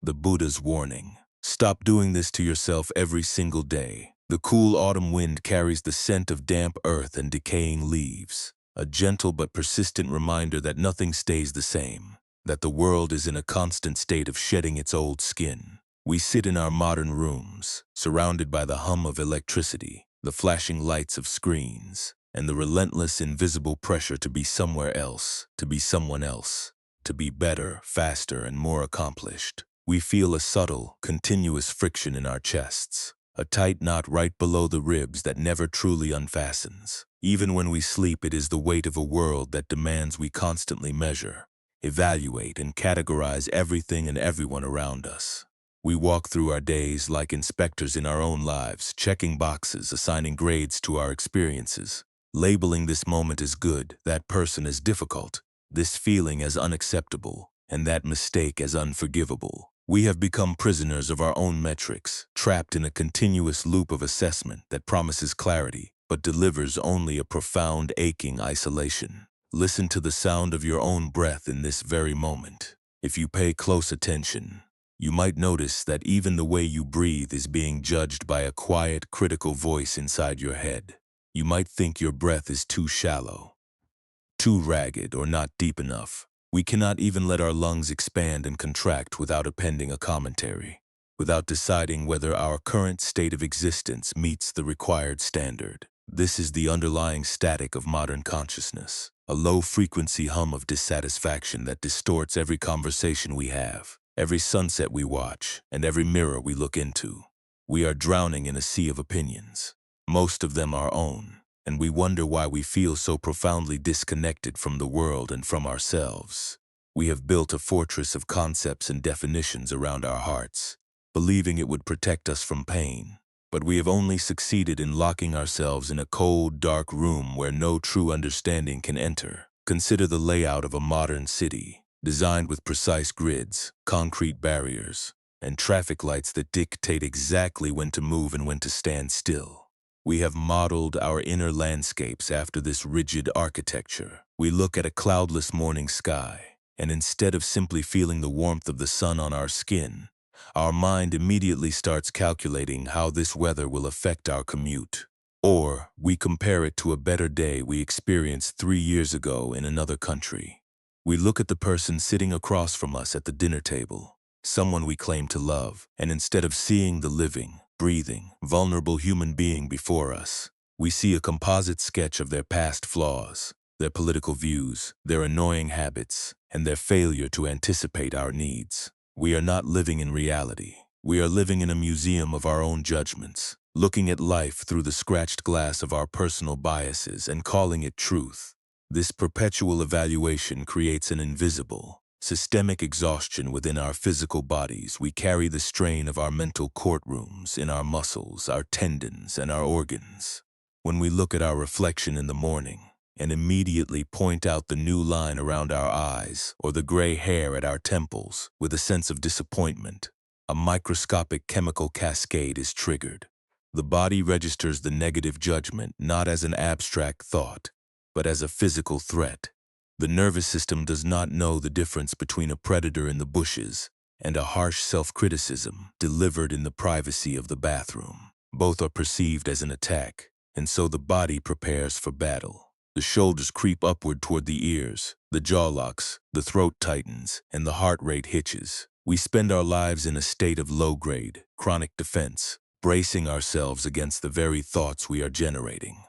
The Buddha's warning. Stop doing this to yourself every single day. The cool autumn wind carries the scent of damp earth and decaying leaves, a gentle but persistent reminder that nothing stays the same, that the world is in a constant state of shedding its old skin. We sit in our modern rooms, surrounded by the hum of electricity, the flashing lights of screens, and the relentless invisible pressure to be somewhere else, to be someone else, to be better, faster, and more accomplished. We feel a subtle, continuous friction in our chests, a tight knot right below the ribs that never truly unfastens. Even when we sleep, it is the weight of a world that demands we constantly measure, evaluate, and categorize everything and everyone around us. We walk through our days like inspectors in our own lives, checking boxes, assigning grades to our experiences, labeling this moment as good, that person as difficult, this feeling as unacceptable, and that mistake as unforgivable. We have become prisoners of our own metrics, trapped in a continuous loop of assessment that promises clarity, but delivers only a profound, aching isolation. Listen to the sound of your own breath in this very moment. If you pay close attention, you might notice that even the way you breathe is being judged by a quiet, critical voice inside your head. You might think your breath is too shallow, too ragged, or not deep enough. We cannot even let our lungs expand and contract without appending a commentary, without deciding whether our current state of existence meets the required standard. This is the underlying static of modern consciousness, a low-frequency hum of dissatisfaction that distorts every conversation we have, every sunset we watch, and every mirror we look into. We are drowning in a sea of opinions, most of them our own, and we wonder why we feel so profoundly disconnected from the world and from ourselves. We have built a fortress of concepts and definitions around our hearts, believing it would protect us from pain. But we have only succeeded in locking ourselves in a cold, dark room where no true understanding can enter. Consider the layout of a modern city, designed with precise grids, concrete barriers, and traffic lights that dictate exactly when to move and when to stand still. We have modeled our inner landscapes after this rigid architecture. We look at a cloudless morning sky, and instead of simply feeling the warmth of the sun on our skin, our mind immediately starts calculating how this weather will affect our commute. Or we compare it to a better day we experienced 3 years ago in another country. We look at the person sitting across from us at the dinner table, someone we claim to love, and instead of seeing the living, breathing, vulnerable human being before us, we see a composite sketch of their past flaws, their political views, their annoying habits, and their failure to anticipate our needs. We are not living in reality. We are living in a museum of our own judgments, looking at life through the scratched glass of our personal biases and calling it truth. This perpetual evaluation creates an invisible, systemic exhaustion within our physical bodies. We carry the strain of our mental courtrooms in our muscles, our tendons, and our organs. When we look at our reflection in the morning and immediately point out the new line around our eyes or the gray hair at our temples with a sense of disappointment, a microscopic chemical cascade is triggered. The body registers the negative judgment not as an abstract thought, but as a physical threat. The nervous system does not know the difference between a predator in the bushes and a harsh self-criticism delivered in the privacy of the bathroom. Both are perceived as an attack, and so the body prepares for battle. The shoulders creep upward toward the ears, the jaw locks, the throat tightens, and the heart rate hitches. We spend our lives in a state of low-grade, chronic defense, bracing ourselves against the very thoughts we are generating.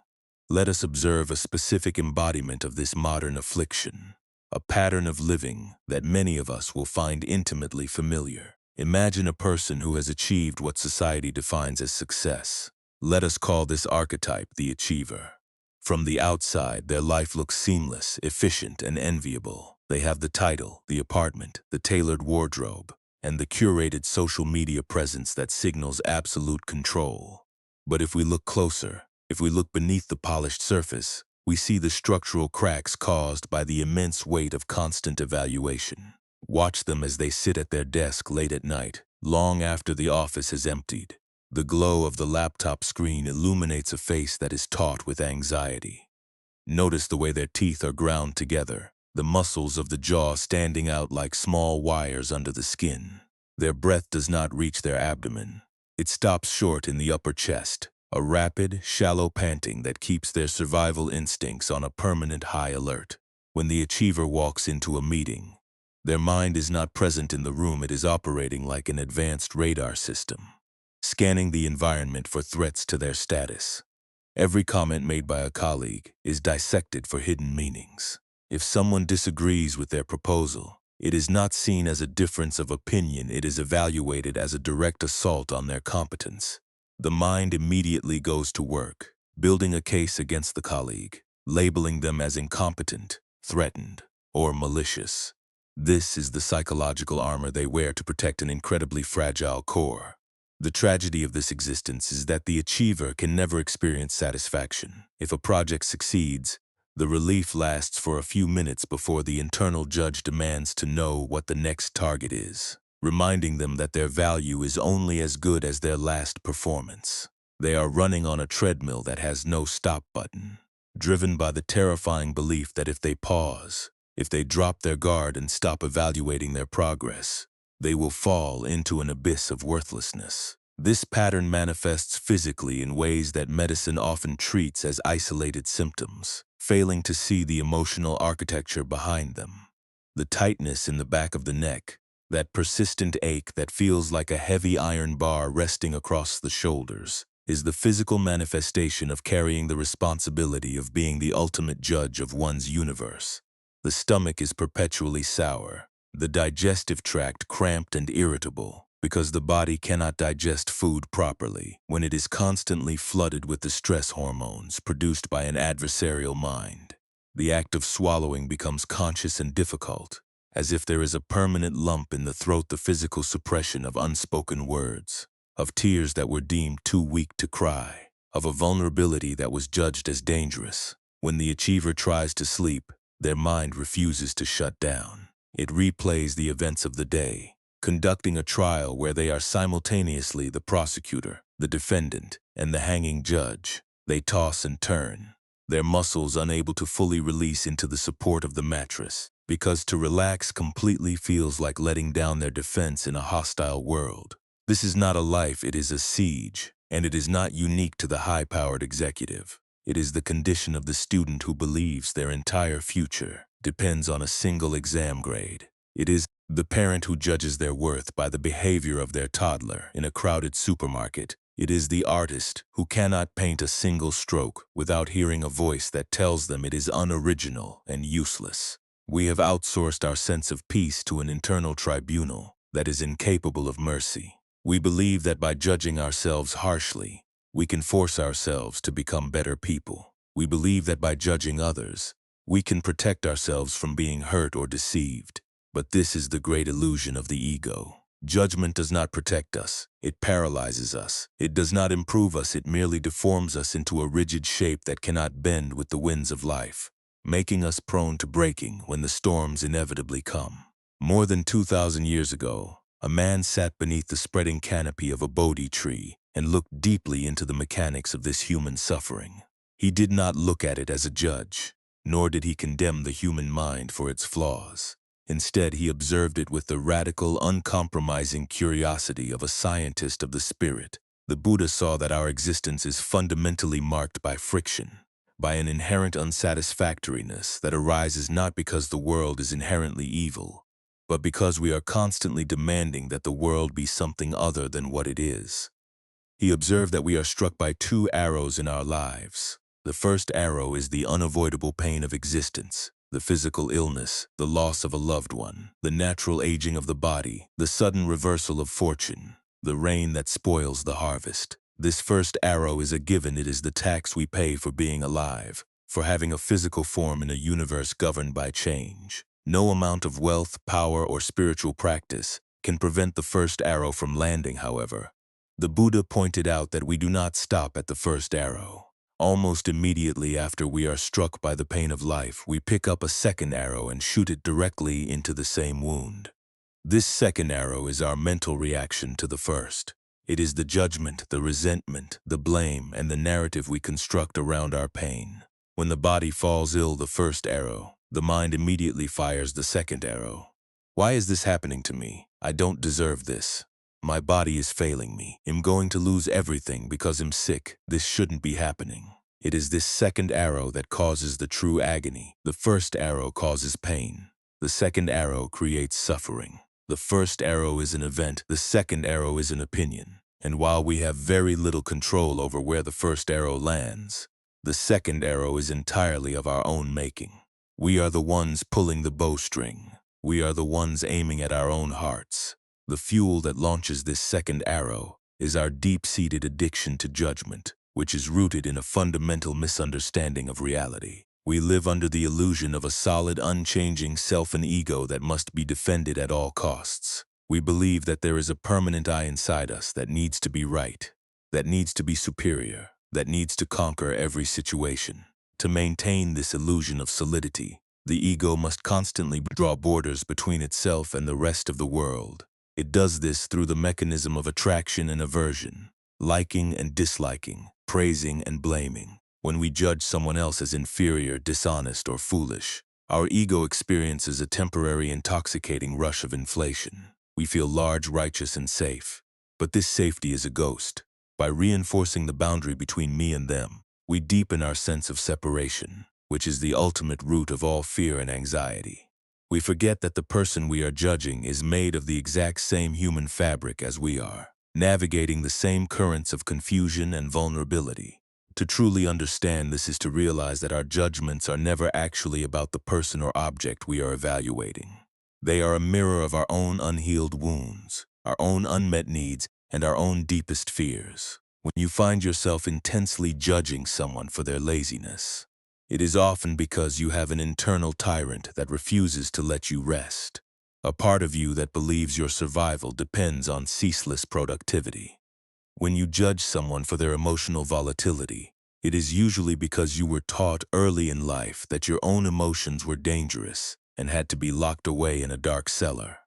Let us observe a specific embodiment of this modern affliction, a pattern of living that many of us will find intimately familiar. Imagine a person who has achieved what society defines as success. Let us call this archetype the achiever. From the outside, their life looks seamless, efficient, and enviable. They have the title, the apartment, the tailored wardrobe, and the curated social media presence that signals absolute control. But if we look closer, if we look beneath the polished surface, we see the structural cracks caused by the immense weight of constant evaluation. Watch them as they sit at their desk late at night, long after the office has emptied. The glow of the laptop screen illuminates a face that is taut with anxiety. Notice the way their teeth are ground together, the muscles of the jaw standing out like small wires under the skin. Their breath does not reach their abdomen. It stops short in the upper chest, a rapid, shallow panting that keeps their survival instincts on a permanent high alert. When the achiever walks into a meeting, their mind is not present in the room, it is operating like an advanced radar system, scanning the environment for threats to their status. Every comment made by a colleague is dissected for hidden meanings. If someone disagrees with their proposal, it is not seen as a difference of opinion, it is evaluated as a direct assault on their competence. The mind immediately goes to work, building a case against the colleague, labeling them as incompetent, threatened, or malicious. This is the psychological armor they wear to protect an incredibly fragile core. The tragedy of this existence is that the achiever can never experience satisfaction. If a project succeeds, the relief lasts for a few minutes before the internal judge demands to know what the next target is, reminding them that their value is only as good as their last performance. They are running on a treadmill that has no stop button, driven by the terrifying belief that if they pause, if they drop their guard and stop evaluating their progress, they will fall into an abyss of worthlessness. This pattern manifests physically in ways that medicine often treats as isolated symptoms, failing to see the emotional architecture behind them. The tightness in the back of the neck, that persistent ache that feels like a heavy iron bar resting across the shoulders, is the physical manifestation of carrying the responsibility of being the ultimate judge of one's universe. The stomach is perpetually sour, the digestive tract cramped and irritable, because the body cannot digest food properly when it is constantly flooded with the stress hormones produced by an adversarial mind. The act of swallowing becomes conscious and difficult, as if there is a permanent lump in the throat, the physical suppression of unspoken words, of tears that were deemed too weak to cry, of a vulnerability that was judged as dangerous. When the achiever tries to sleep, their mind refuses to shut down. It replays the events of the day, conducting a trial where they are simultaneously the prosecutor, the defendant, and the hanging judge. They toss and turn, their muscles unable to fully release into the support of the mattress, because to relax completely feels like letting down their defense in a hostile world. This is not a life, it is a siege, and it is not unique to the high-powered executive. It is the condition of the student who believes their entire future depends on a single exam grade. It is the parent who judges their worth by the behavior of their toddler in a crowded supermarket. It is the artist who cannot paint a single stroke without hearing a voice that tells them it is unoriginal and useless. We have outsourced our sense of peace to an internal tribunal that is incapable of mercy. We believe that by judging ourselves harshly, we can force ourselves to become better people. We believe that by judging others, we can protect ourselves from being hurt or deceived. But this is the great illusion of the ego. Judgment does not protect us. It paralyzes us. It does not improve us. It merely deforms us into a rigid shape that cannot bend with the winds of life, making us prone to breaking when the storms inevitably come. More than 2,000 years ago, a man sat beneath the spreading canopy of a Bodhi tree and looked deeply into the mechanics of this human suffering. He did not look at it as a judge, nor did he condemn the human mind for its flaws. Instead, he observed it with the radical, uncompromising curiosity of a scientist of the spirit. The Buddha saw that our existence is fundamentally marked by friction, by an inherent unsatisfactoriness that arises not because the world is inherently evil, but because we are constantly demanding that the world be something other than what it is. He observed that we are struck by two arrows in our lives. The first arrow is the unavoidable pain of existence, the physical illness, the loss of a loved one, the natural aging of the body, the sudden reversal of fortune, the rain that spoils the harvest. This first arrow is a given. It is the tax we pay for being alive, for having a physical form in a universe governed by change. No amount of wealth, power, or spiritual practice can prevent the first arrow from landing, however. The Buddha pointed out that we do not stop at the first arrow. Almost immediately after we are struck by the pain of life, we pick up a second arrow and shoot it directly into the same wound. This second arrow is our mental reaction to the first. It is the judgment, the resentment, the blame, and the narrative we construct around our pain. When the body falls ill the first arrow, the mind immediately fires the second arrow. Why is this happening to me? I don't deserve this. My body is failing me. I'm going to lose everything because I'm sick. This shouldn't be happening. It is this second arrow that causes the true agony. The first arrow causes pain. The second arrow creates suffering. The first arrow is an event. The second arrow is an opinion. And while we have very little control over where the first arrow lands, the second arrow is entirely of our own making. We are the ones pulling the bowstring. We are the ones aiming at our own hearts. The fuel that launches this second arrow is our deep-seated addiction to judgment, which is rooted in a fundamental misunderstanding of reality. We live under the illusion of a solid, unchanging self and ego that must be defended at all costs. We believe that there is a permanent I inside us that needs to be right, that needs to be superior, that needs to conquer every situation. To maintain this illusion of solidity, the ego must constantly draw borders between itself and the rest of the world. It does this through the mechanism of attraction and aversion, liking and disliking, praising and blaming. When we judge someone else as inferior, dishonest, or foolish, our ego experiences a temporary intoxicating rush of inflation. We feel large, righteous, and safe. But this safety is a ghost. By reinforcing the boundary between me and them, we deepen our sense of separation, which is the ultimate root of all fear and anxiety. We forget that the person we are judging is made of the exact same human fabric as we are, navigating the same currents of confusion and vulnerability. To truly understand this is to realize that our judgments are never actually about the person or object we are evaluating. They are a mirror of our own unhealed wounds, our own unmet needs, and our own deepest fears. When you find yourself intensely judging someone for their laziness, it is often because you have an internal tyrant that refuses to let you rest, a part of you that believes your survival depends on ceaseless productivity. When you judge someone for their emotional volatility, it is usually because you were taught early in life that your own emotions were dangerous and had to be locked away in a dark cellar.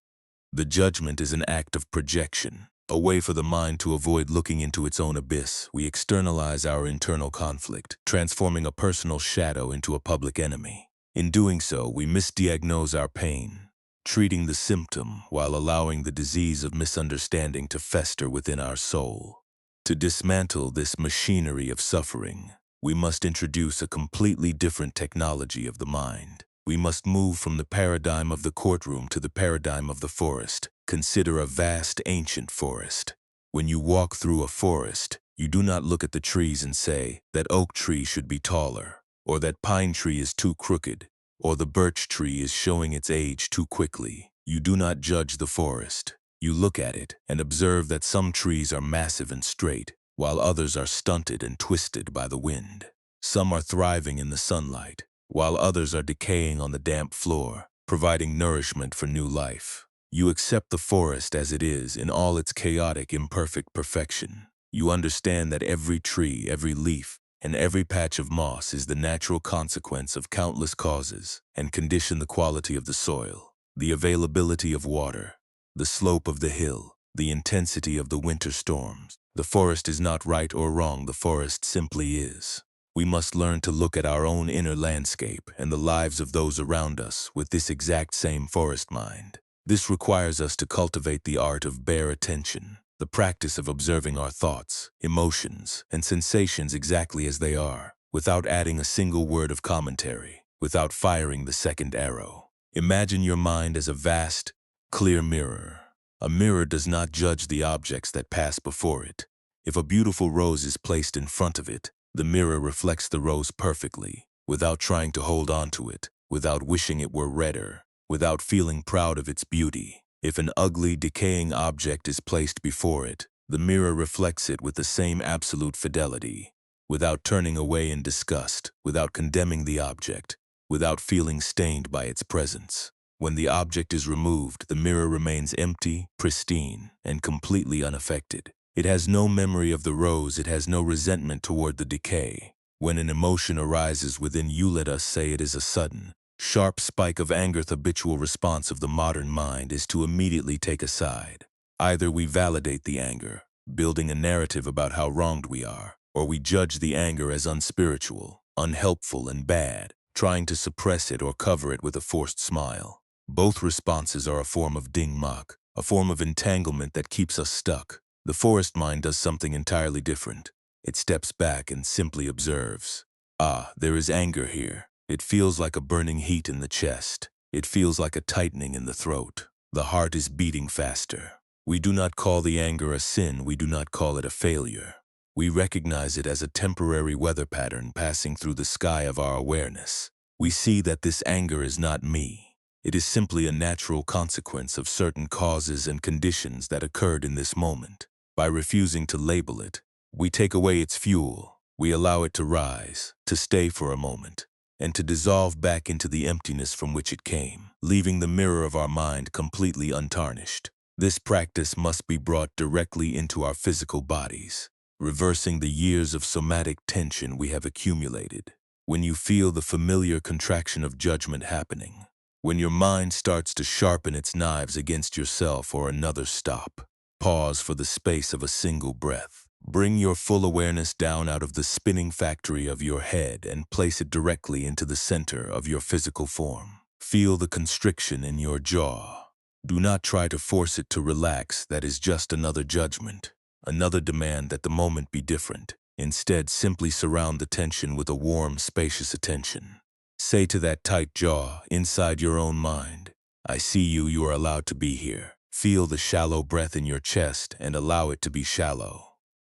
The judgment is an act of projection, a way for the mind to avoid looking into its own abyss. We externalize our internal conflict, transforming a personal shadow into a public enemy. In doing so, we misdiagnose our pain, treating the symptom while allowing the disease of misunderstanding to fester within our soul. To dismantle this machinery of suffering, we must introduce a completely different technology of the mind. We must move from the paradigm of the courtroom to the paradigm of the forest. Consider a vast, ancient forest. When you walk through a forest, you do not look at the trees and say that oak tree should be taller, or that pine tree is too crooked, or the birch tree is showing its age too quickly. You do not judge the forest. You look at it and observe that some trees are massive and straight, while others are stunted and twisted by the wind. Some are thriving in the sunlight, while others are decaying on the damp floor, providing nourishment for new life. You accept the forest as it is in all its chaotic, imperfect perfection. You understand that every tree, every leaf, and every patch of moss is the natural consequence of countless causes and condition the quality of the soil, the availability of water, the slope of the hill, the intensity of the winter storms. The forest is not right or wrong, the forest simply is. We must learn to look at our own inner landscape and the lives of those around us with this exact same forest mind. This requires us to cultivate the art of bare attention, the practice of observing our thoughts, emotions, and sensations exactly as they are, without adding a single word of commentary, without firing the second arrow. Imagine your mind as a vast, clear mirror. A mirror does not judge the objects that pass before it. If a beautiful rose is placed in front of it, the mirror reflects the rose perfectly, without trying to hold on to it, without wishing it were redder, without feeling proud of its beauty. If an ugly, decaying object is placed before it, the mirror reflects it with the same absolute fidelity, without turning away in disgust, without condemning the object, without feeling stained by its presence. When the object is removed, the mirror remains empty, pristine, and completely unaffected. It has no memory of the rose, it has no resentment toward the decay. When an emotion arises within you, let us say it is a sudden, sharp spike of anger. The habitual response of the modern mind is to immediately take a side. Either we validate the anger, building a narrative about how wronged we are, or we judge the anger as unspiritual, unhelpful, and bad, trying to suppress it or cover it with a forced smile. Both responses are a form of ding-mak, a form of entanglement that keeps us stuck. The forest mind does something entirely different. It steps back and simply observes. Ah, there is anger here. It feels like a burning heat in the chest. It feels like a tightening in the throat. The heart is beating faster. We do not call the anger a sin, we do not call it a failure. We recognize it as a temporary weather pattern passing through the sky of our awareness. We see that this anger is not me. It is simply a natural consequence of certain causes and conditions that occurred in this moment. By refusing to label it, we take away its fuel. We allow it to rise, to stay for a moment, and to dissolve back into the emptiness from which it came, leaving the mirror of our mind completely untarnished. This practice must be brought directly into our physical bodies, reversing the years of somatic tension we have accumulated. When you feel the familiar contraction of judgment happening, when your mind starts to sharpen its knives against yourself or another, stop. Pause for the space of a single breath. Bring your full awareness down out of the spinning factory of your head and place it directly into the center of your physical form. Feel the constriction in your jaw. Do not try to force it to relax. That is just another judgment, another demand that the moment be different. Instead, simply surround the tension with a warm, spacious attention. Say to that tight jaw inside your own mind, I see you, you are allowed to be here. Feel the shallow breath in your chest and allow it to be shallow.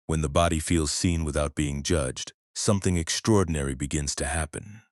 When the body feels seen without being judged, something extraordinary begins to happen.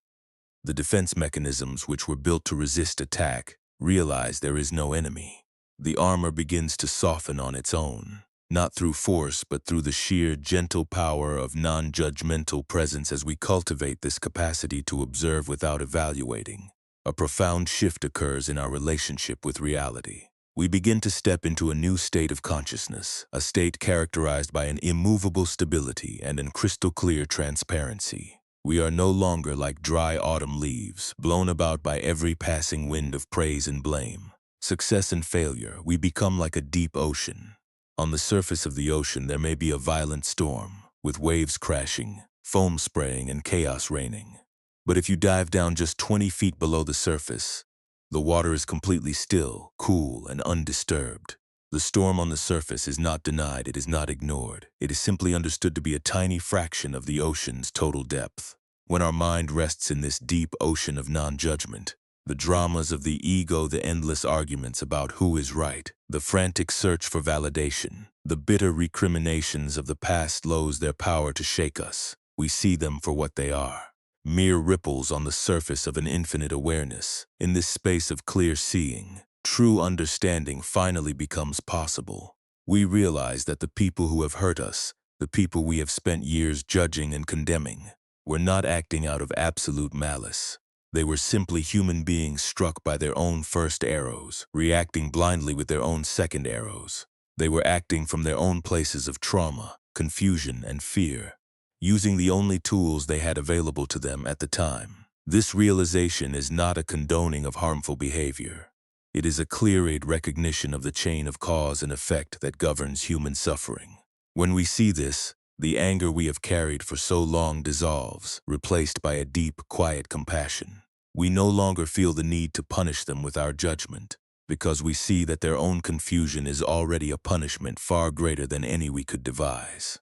The defense mechanisms which were built to resist attack realize there is no enemy. The armor begins to soften on its own, not through force but through the sheer gentle power of non-judgmental presence. As we cultivate this capacity to observe without evaluating, a profound shift occurs in our relationship with reality. We begin to step into a new state of consciousness, a state characterized by an immovable stability and a crystal-clear transparency. We are no longer like dry autumn leaves, blown about by every passing wind of praise and blame. Success and failure, we become like a deep ocean. On the surface of the ocean there may be a violent storm, with waves crashing, foam spraying, and chaos reigning. But if you dive down just 20 feet below the surface, the water is completely still, cool, and undisturbed. The storm on the surface is not denied, it is not ignored. It is simply understood to be a tiny fraction of the ocean's total depth. When our mind rests in this deep ocean of non-judgment, the dramas of the ego, the endless arguments about who is right, the frantic search for validation, the bitter recriminations of the past lose their power to shake us. We see them for what they are. Mere ripples on the surface of an infinite awareness. In this space of clear seeing, true understanding finally becomes possible. We realize that the people who have hurt us, the people we have spent years judging and condemning, were not acting out of absolute malice. They were simply human beings struck by their own first arrows, reacting blindly with their own second arrows. They were acting from their own places of trauma, confusion, and fear, using the only tools they had available to them at the time. This realization is not a condoning of harmful behavior. It is a clear-eyed recognition of the chain of cause and effect that governs human suffering. When we see this, the anger we have carried for so long dissolves, replaced by a deep, quiet compassion. We no longer feel the need to punish them with our judgment, because we see that their own confusion is already a punishment far greater than any we could devise.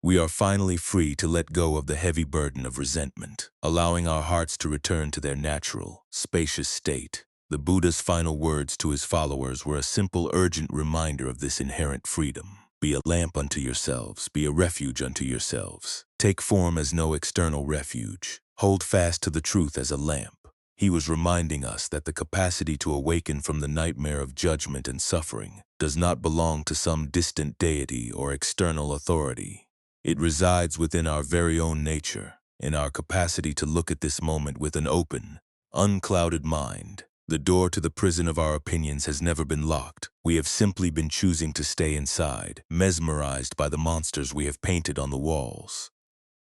We are finally free to let go of the heavy burden of resentment, allowing our hearts to return to their natural, spacious state. The Buddha's final words to his followers were a simple, urgent reminder of this inherent freedom. Be a lamp unto yourselves, be a refuge unto yourselves. Take form as no external refuge. Hold fast to the truth as a lamp. He was reminding us that the capacity to awaken from the nightmare of judgment and suffering does not belong to some distant deity or external authority. It resides within our very own nature, in our capacity to look at this moment with an open, unclouded mind. The door to the prison of our opinions has never been locked. We have simply been choosing to stay inside, mesmerized by the monsters we have painted on the walls.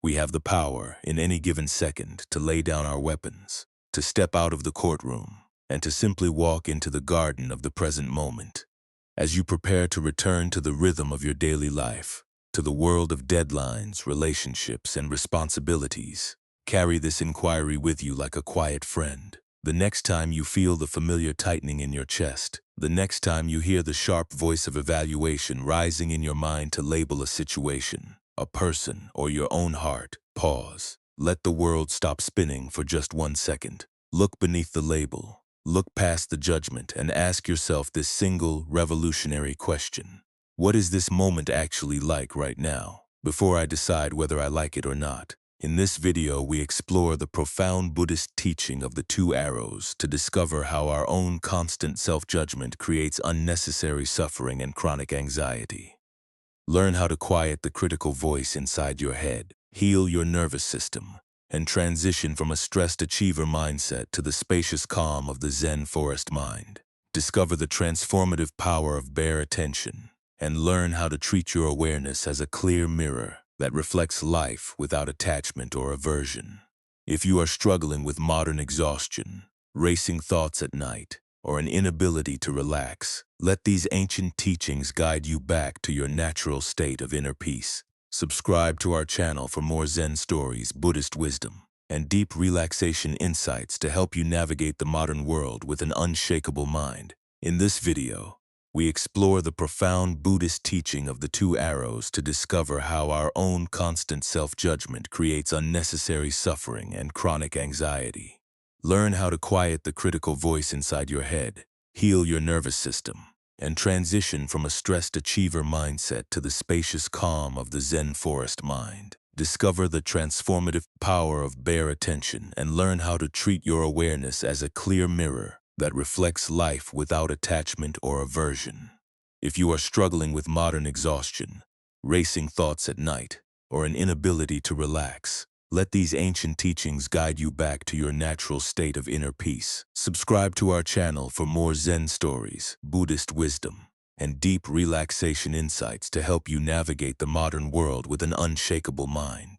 We have the power, in any given second, to lay down our weapons, to step out of the courtroom, and to simply walk into the garden of the present moment. As you prepare to return to the rhythm of your daily life, to the world of deadlines, relationships, and responsibilities, carry this inquiry with you like a quiet friend. The next time you feel the familiar tightening in your chest, the next time you hear the sharp voice of evaluation rising in your mind to label a situation, a person, or your own heart, pause. Let the world stop spinning for just 1 second. Look beneath the label, look past the judgment, and ask yourself this single, revolutionary question. What is this moment actually like right now, before I decide whether I like it or not? In this video, we explore the profound Buddhist teaching of the two arrows to discover how our own constant self-judgment creates unnecessary suffering and chronic anxiety. Learn how to quiet the critical voice inside your head, heal your nervous system, and transition from a stressed achiever mindset to the spacious calm of the Zen forest mind. Discover the transformative power of bare attention, and learn how to treat your awareness as a clear mirror that reflects life without attachment or aversion. If you are struggling with modern exhaustion, racing thoughts at night, or an inability to relax, let these ancient teachings guide you back to your natural state of inner peace. Subscribe to our channel for more Zen stories, Buddhist wisdom, and deep relaxation insights to help you navigate the modern world with an unshakable mind. In this video, we explore the profound Buddhist teaching of the two arrows to discover how our own constant self-judgment creates unnecessary suffering and chronic anxiety. Learn how to quiet the critical voice inside your head, heal your nervous system, and transition from a stressed achiever mindset to the spacious calm of the Zen forest mind. Discover the transformative power of bare attention and learn how to treat your awareness as a clear mirror that reflects life without attachment or aversion. If you are struggling with modern exhaustion, racing thoughts at night, or an inability to relax, let these ancient teachings guide you back to your natural state of inner peace. Subscribe to our channel for more Zen stories, Buddhist wisdom, and deep relaxation insights to help you navigate the modern world with an unshakable mind.